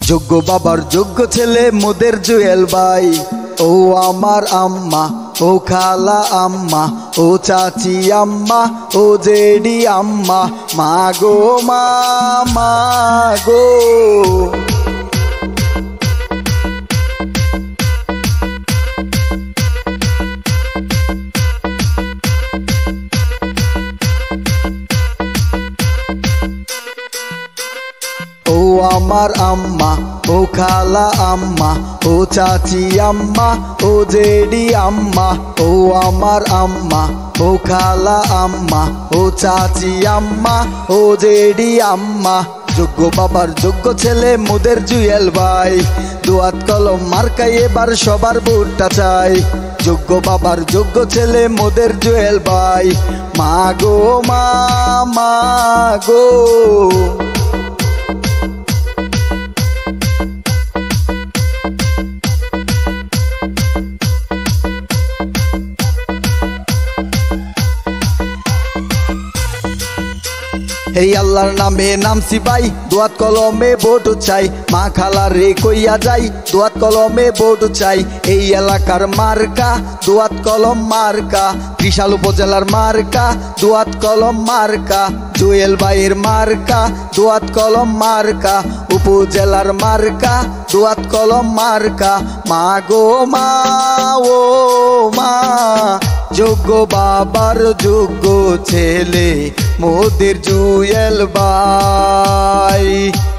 যোগ্য বাবার যোগ্য ছেলে মোদের জুয়েল ভাই। ও আমার আম্মা, ও খালা আম্মা, ও চাচি আম্মা, ও জেডি আম্মা, মা গো মা গো। ও আমার আম্মা, ও খালা আম্মা, ও চাচি আম্মা, ও জেডি আম্মা। ও আমার আম্মা, ও খালা আম্মা, ও চাচি আম্মা, ও জেডি আম্মা। যোগ্য বাবার যোগ্য ছেলে মোদের জুয়েল ভাই। দোয়াত কলম মার্কাই এবার সবার ভোটটা চাই। যোগ্য বাবার যোগ্য ছেলে মোদের জুয়েল ভাই। মা গো মা গো। এই আল্লাহর নামে নামছি ভাই, দোয়াত কলমে ভোট চাই। মা খালা রে কইয়া যাই, দোয়াত কলমে ভোট চাই। এই এলাকার মার্কা দোয়াত কলম মার্কা, ত্রিশাল উপজেলার মার্কা দোয়াত কলম মার্কা। জুয়েল ভাইয়ের মার্কা দোয়াত কলম মার্কা, উপজেলার মার্কা দোয়াত কলম মার্কা। মা গো মা, ও মা। যোগ্য বাবার যোগ্য ছেলে মোদের জুয়েল ভাই।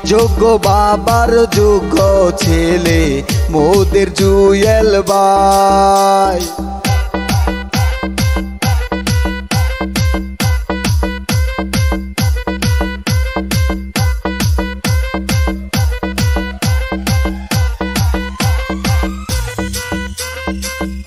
যোগ্য বাবার যোগ্য ছেলে মোদের জুয়েল ভাই।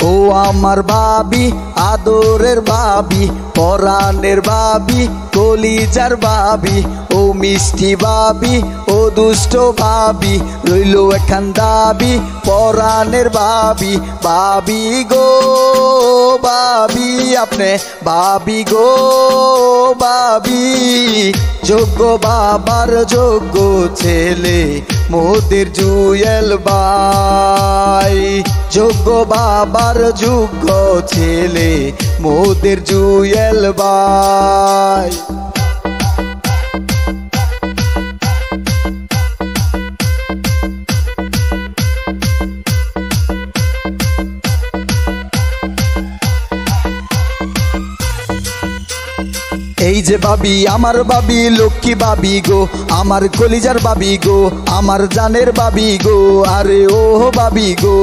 ও আমার ভাবি, আদরের ভাবি, পরাণের ভাবি, কলিজার ভাবি। ও মিষ্টি ভাবি, ও দুষ্ট ভাবি, রইল এখান দাবি পরাণের ভাবি। ভাবি গো ভাবি, আপনি ভাবি গো ভাবি। যোগ্য বাবার যোগ্য ছেলে মোদের জুয়েল ভাই। যোগ্য বাবার যোগ্য ছেলে মোদের জুয়েল ভাই। এই যে ভাবি, আমার ভাবি লক্ষ্মী ভাবি গো, আমার কলিজার ভাবি গো, আমার জানের ভাবি গো, আরে ও ভাবি গো।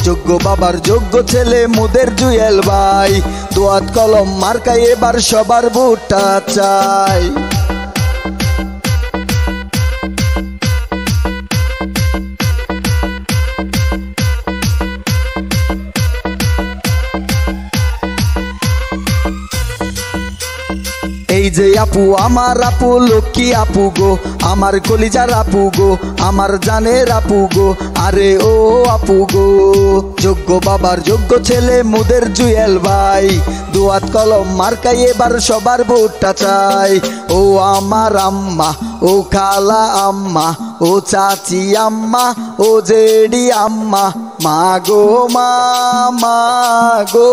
যোগ্য বাবার যোগ্য ছেলে মোদের জুয়েল ভাই। দোয়াত কলম মার্কায় এবার সবার ভোটটা চাই। এই যে আপু, আমার আপু লক্ষ্মী আপু গো, আমার কলিজার আপু গো, আমার জানের আপু গো, আরে ও আপু গো। যোগ্য বাবার যোগ্য ছেলে মোদের জুয়েল ভাই। দোয়াত কলম মার্কাই এবার সবার ভোটটা চাই। ও আমার আম্মা, ও খালা আম্মা, ও চাচি আম্মা, ও জেডি আম্মা, মা গো মা গো।